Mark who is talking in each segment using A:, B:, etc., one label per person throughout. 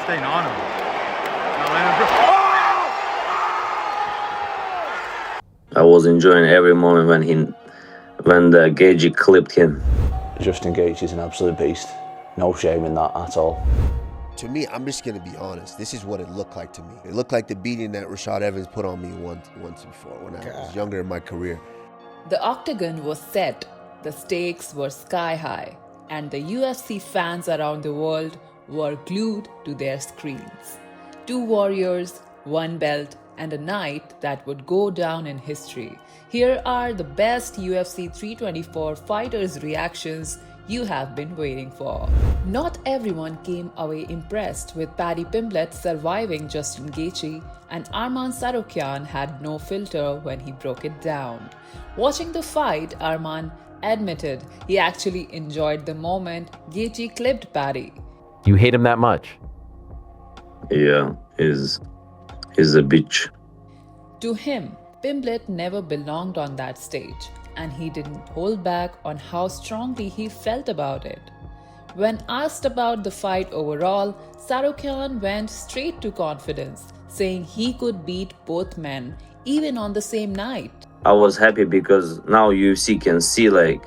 A: staying on him. Oh!
B: I was enjoying every moment when the Gaethje clipped him.
C: Justin Gaethje is an absolute beast. No shame in that at all.
D: To me, I'm just gonna be honest. This is what it looked like to me. It looked like the beating that Rashad Evans put on me once before when I was younger in my career.
E: The octagon was set, the stakes were sky high, and the UFC fans around the world were glued to their screens. 2 warriors, 1 belt, and a night that would go down in history. Here are the best UFC 324 fighters' reactions you have been waiting for. Not everyone came away impressed with Paddy Pimblett surviving Justin Gaethje, and Arman Tsarukyan had no filter when he broke it down. Watching the fight, Arman admitted he actually enjoyed the moment Gaethje clipped Paddy.
F: You hate him that much?
B: Yeah, he's a bitch.
E: To him, Pimblett never belonged on that stage, and he didn't hold back on how strongly he felt about it. When asked about the fight overall, Tsarukyan went straight to confidence, saying he could beat both men, even on the same night.
B: I was happy because now UFC can see like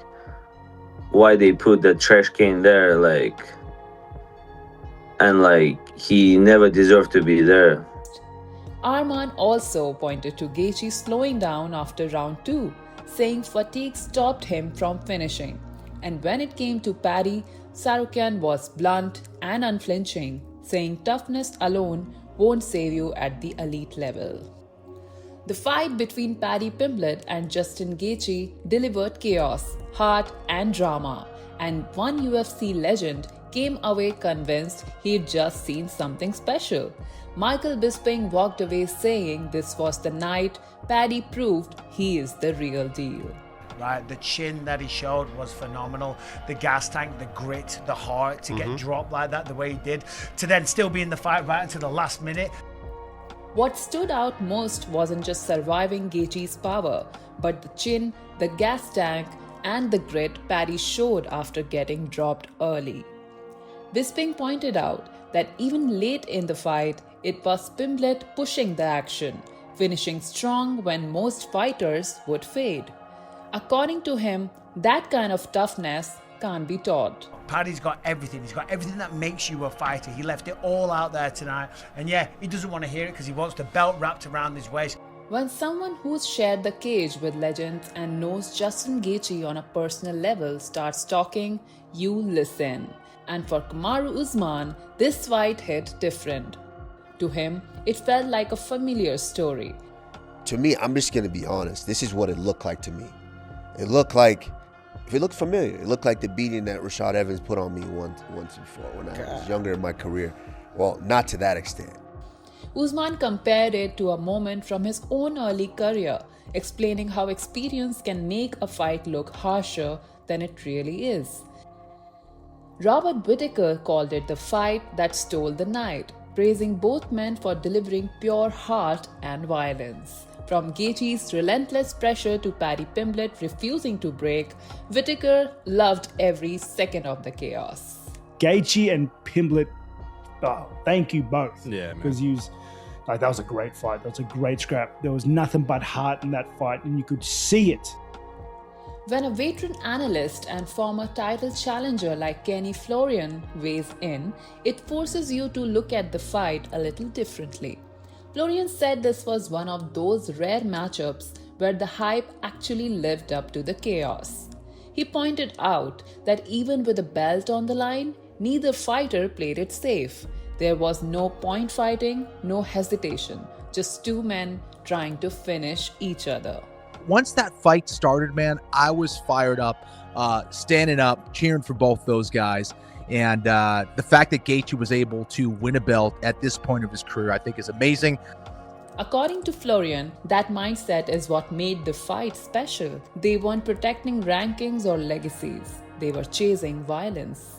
B: why they put the trash can there, and he never deserved to be there.
E: Arman also pointed to Gaethje slowing down after round 2, saying fatigue stopped him from finishing. And when it came to Paddy, Tsarukyan was blunt and unflinching, saying toughness alone won't save you at the elite level. The fight between Paddy Pimblett and Justin Gaethje delivered chaos, heart, and drama, and one UFC legend came away convinced he'd just seen something special. Michael Bisping walked away saying this was the night Paddy proved he is the real deal.
G: Right, the chin that he showed was phenomenal. The gas tank, the grit, the heart to get dropped like that the way he did, to then still be in the fight right until the last minute.
E: What stood out most wasn't just surviving Gaethje's power, but the chin, the gas tank, and the grit Paddy showed after getting dropped early. Bisping pointed out that even late in the fight, it was Pimblett pushing the action, finishing strong when most fighters would fade. According to him, that kind of toughness can't be taught.
G: Paddy's got everything. He's got everything that makes you a fighter. He left it all out there tonight. And yeah, he doesn't want to hear it because he wants the belt wrapped around his waist.
E: When someone who's shared the cage with legends and knows Justin Gaethje on a personal level starts talking, you listen. And for Kamaru Usman, this fight hit different. To him, it felt like a familiar story.
D: To me, I'm just gonna be honest. This is what it looked like to me. It looked like, if it looked familiar, it looked like the beating that Rashad Evans put on me once before when I was younger in my career. Well, not to that extent.
E: Usman compared it to a moment from his own early career, explaining how experience can make a fight look harsher than it really is. Robert Whittaker called it the fight that stole the night, praising both men for delivering pure heart and violence. From Gaethje's relentless pressure to Paddy Pimblett refusing to break, Whittaker loved every second of the chaos.
H: Gaethje and Pimblett, thank you both.
A: Yeah, man.
H: Because that was a great fight. That was a great scrap. There was nothing but heart in that fight, and you could see it.
E: When a veteran analyst and former title challenger like Kenny Florian weighs in, it forces you to look at the fight a little differently. Florian said this was one of those rare matchups where the hype actually lived up to the chaos. He pointed out that even with a belt on the line, neither fighter played it safe. There was no point fighting, no hesitation, just 2 men trying to finish each other.
I: Once that fight started, man, I was fired up, standing up, cheering for both those guys. And the fact that Gaethje was able to win a belt at this point of his career, I think is amazing.
E: According to Florian, that mindset is what made the fight special. They weren't protecting rankings or legacies. They were chasing violence.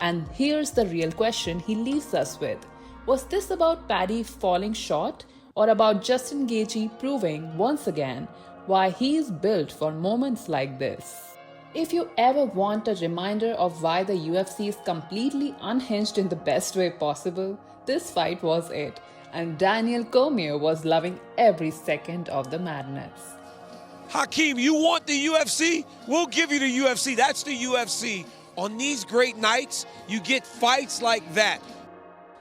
E: And here's the real question he leaves us with. Was this about Paddy falling short, or about Justin Gaethje proving once again why he is built for moments like this? If you ever want a reminder of why the UFC is completely unhinged in the best way possible, this fight was it, and Daniel Cormier was loving every second of the madness.
F: Hakeem, you want the UFC? We'll give you the UFC. That's the UFC. On these great nights, you get fights like that.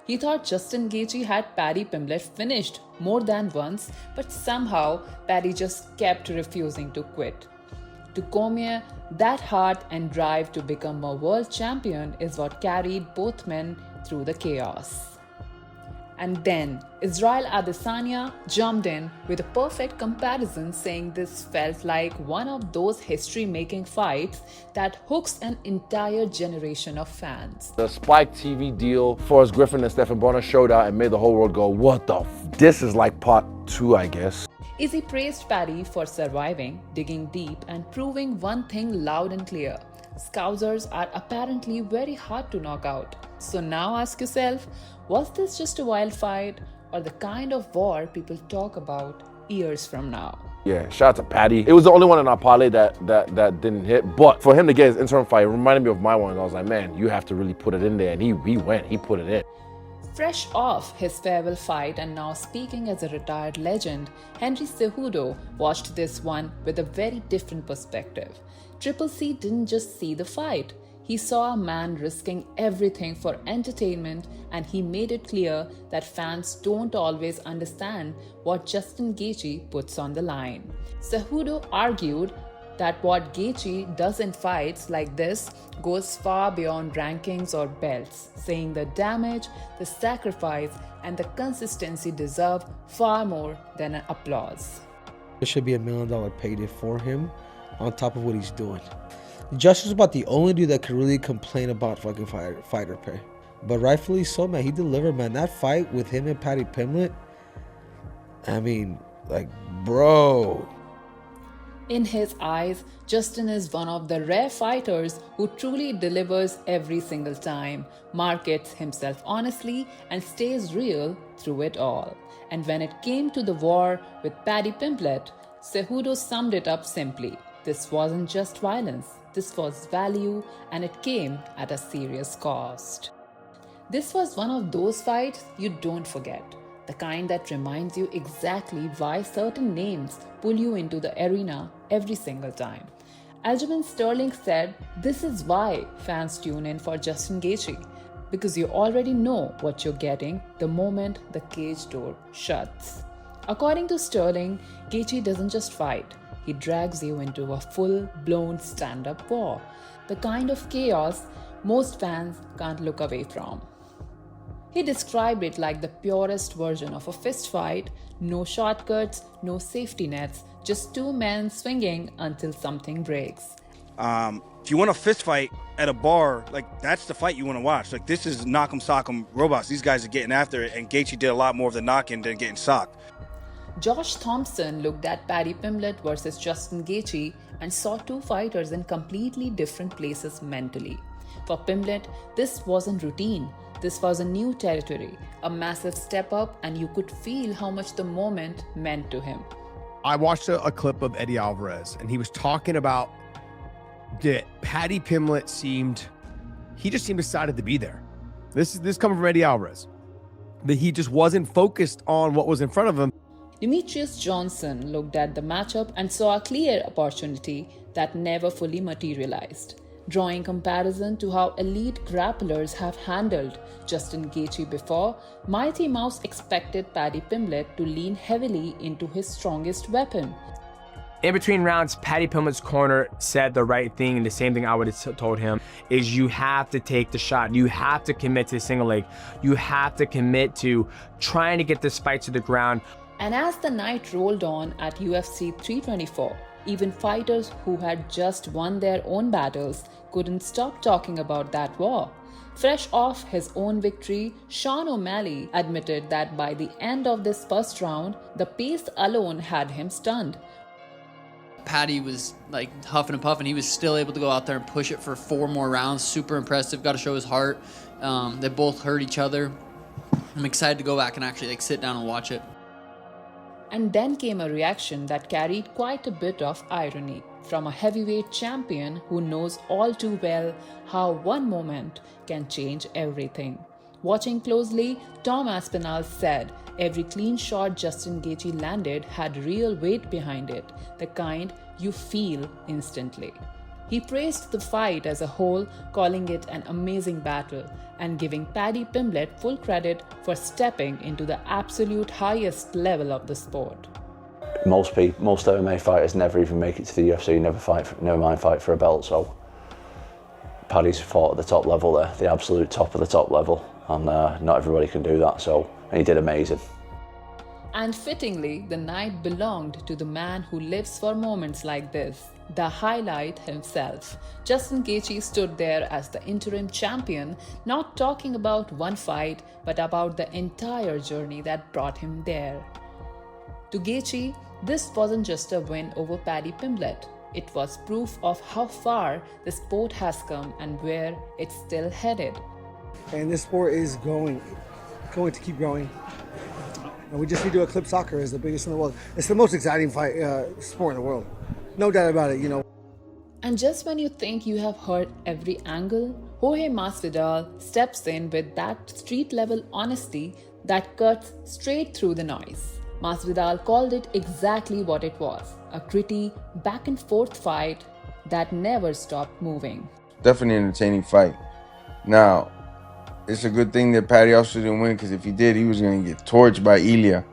E: He thought Justin Gaethje had Paddy Pimblett finished more than once, but somehow Paddy just kept refusing to quit. To Cormier, that heart and drive to become a world champion is what carried both men through the chaos. And then Israel Adesanya jumped in with a perfect comparison, saying this felt like one of those history-making fights that hooks an entire generation of fans.
J: The Spike TV deal, Forrest Griffin and Stephen Bonner showed out and made the whole world go, what the this is like part 2, I guess.
E: Izzy praised Paddy for surviving, digging deep, and proving one thing loud and clear. Scousers are apparently very hard to knock out. So now ask yourself, was this just a wild fight or the kind of war people talk about years from now?
J: Yeah, shout out to Paddy. It was the only one in our parlay that didn't hit. But for him to get his interim fight, it reminded me of my one. I was like, man, you have to really put it in there. And he put it in.
E: Fresh off his farewell fight and now speaking as a retired legend, Henry Cejudo watched this one with a very different perspective. Triple C didn't just see the fight. He saw a man risking everything for entertainment, and he made it clear that fans don't always understand what Justin Gaethje puts on the line. Cejudo argued that what Gaethje does in fights like this goes far beyond rankings or belts, saying the damage, the sacrifice, and the consistency deserve far more than an applause.
K: There should be $1 million payday for him on top of what he's doing. Justin's about the only dude that could really complain about fucking fighter pay. But rightfully so, man. He delivered, man. That fight with him and Paddy Pimblett, I mean, like, bro.
E: In his eyes, Justin is one of the rare fighters who truly delivers every single time, markets himself honestly, and stays real through it all. And when it came to the war with Paddy Pimblett, Cejudo summed it up simply. This wasn't just violence, this was value, and it came at a serious cost. This was one of those fights you don't forget. The kind that reminds you exactly why certain names pull you into the arena every single time. Aljamain Sterling said, "This is why fans tune in for Justin Gaethje, because you already know what you're getting the moment the cage door shuts." According to Sterling, Gaethje doesn't just fight, he drags you into a full-blown stand-up war, the kind of chaos most fans can't look away from. He described it like the purest version of a fist fight, no shortcuts, no safety nets, just two men swinging until something breaks.
L: If you want a fist fight at a bar, like, that's the fight you want to watch. Like, this is knock'em sock'em robots. These guys are getting after it, and Gaethje did a lot more of the knocking than getting socked.
E: Josh Thompson looked at Paddy Pimblett versus Justin Gaethje and saw two fighters in completely different places mentally. For Pimblett, this wasn't routine. This was a new territory, a massive step up, and you could feel how much the moment meant to him.
M: I watched a clip of Eddie Alvarez, and he was talking about that Paddy Pimblett he just seemed excited to be there. This coming from Eddie Alvarez. That he just wasn't focused on what was in front of him.
E: Demetrius Johnson looked at the matchup and saw a clear opportunity that never fully materialized. Drawing comparison to how elite grapplers have handled Justin Gaethje before, Mighty Mouse expected Paddy Pimblett to lean heavily into his strongest weapon.
N: In between rounds, Paddy Pimblett's corner said the right thing, and the same thing I would have told him is you have to take the shot. You have to commit to the single leg. You have to commit to trying to get this fight to the ground.
E: And as the night rolled on at UFC 324, even fighters who had just won their own battles couldn't stop talking about that war. Fresh off his own victory, Sean O'Malley admitted that by the end of this first round, the pace alone had him stunned.
O: Paddy was like huffing and puffing. He was still able to go out there and push it for 4 more rounds. Super impressive. Got to show his heart. They both hurt each other. I'm excited to go back and actually sit down and watch it.
E: And then came a reaction that carried quite a bit of irony from a heavyweight champion who knows all too well how one moment can change everything. Watching closely, Tom Aspinall said every clean shot Justin Gaethje landed had real weight behind it, the kind you feel instantly. He praised the fight as a whole, calling it an amazing battle and giving Paddy Pimblett full credit for stepping into the absolute highest level of the sport.
C: Most MMA fighters never even make it to the UFC, never mind fight for a belt. So Paddy's fought at the top level there, the absolute top of the top level, and not everybody can do that. So and he did amazing.
E: And fittingly, the night belonged to the man who lives for moments like this, the highlight himself. Justin Gaethje stood there as the interim champion, not talking about one fight, but about the entire journey that brought him there. To Gaethje, this wasn't just a win over Paddy Pimblett. It was proof of how far the sport has come and where it's still headed.
P: And this sport is going to keep growing. And we just need to eclipse soccer as the biggest in the world. It's the most exciting sport in the world. No doubt about it, you know.
E: And just when you think you have heard every angle, Jorge Masvidal steps in with that street-level honesty that cuts straight through the noise. Masvidal called it exactly what it was, a gritty, back-and-forth fight that never stopped moving.
Q: Definitely an entertaining fight. Now, it's a good thing that Paddy also didn't win, because if he did, he was going to get torched by Ilya.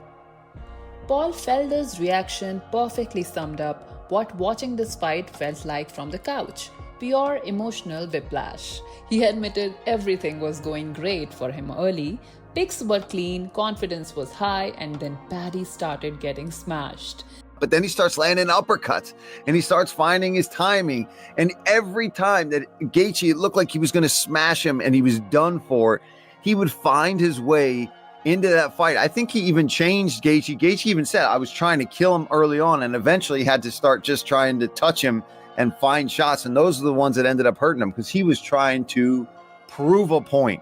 E: Paul Felder's reaction perfectly summed up what watching this fight felt like from the couch. Pure emotional whiplash. He admitted everything was going great for him early. Picks were clean, confidence was high, and then Paddy started getting smashed.
R: But then he starts landing uppercuts and he starts finding his timing. And every time that Gaethje looked like he was going to smash him and he was done for, he would find his way into that fight. I think he even changed Gaethje. Gaethje even said, I was trying to kill him early on and eventually had to start just trying to touch him and find shots. And those are the ones that ended up hurting him because he was trying to prove a point.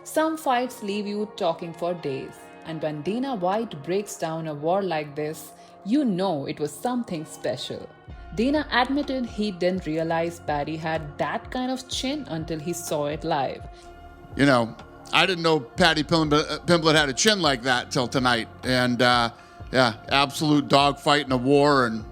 E: Some fights leave you talking for days. And when Dana White breaks down a war like this, you know it was something special. Dana admitted he didn't realize Paddy had that kind of chin until he saw it live.
A: You know, I didn't know Paddy Pimblett had a chin like that till tonight. And yeah, absolute dogfight in a war, and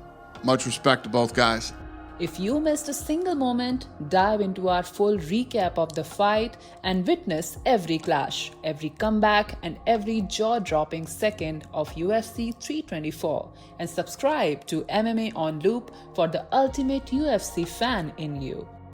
A: much respect to both guys.
E: If you missed a single moment, dive into our full recap of the fight and witness every clash, every comeback, and every jaw-dropping second of UFC 324. And subscribe to MMA on Loop for the ultimate UFC fan in you.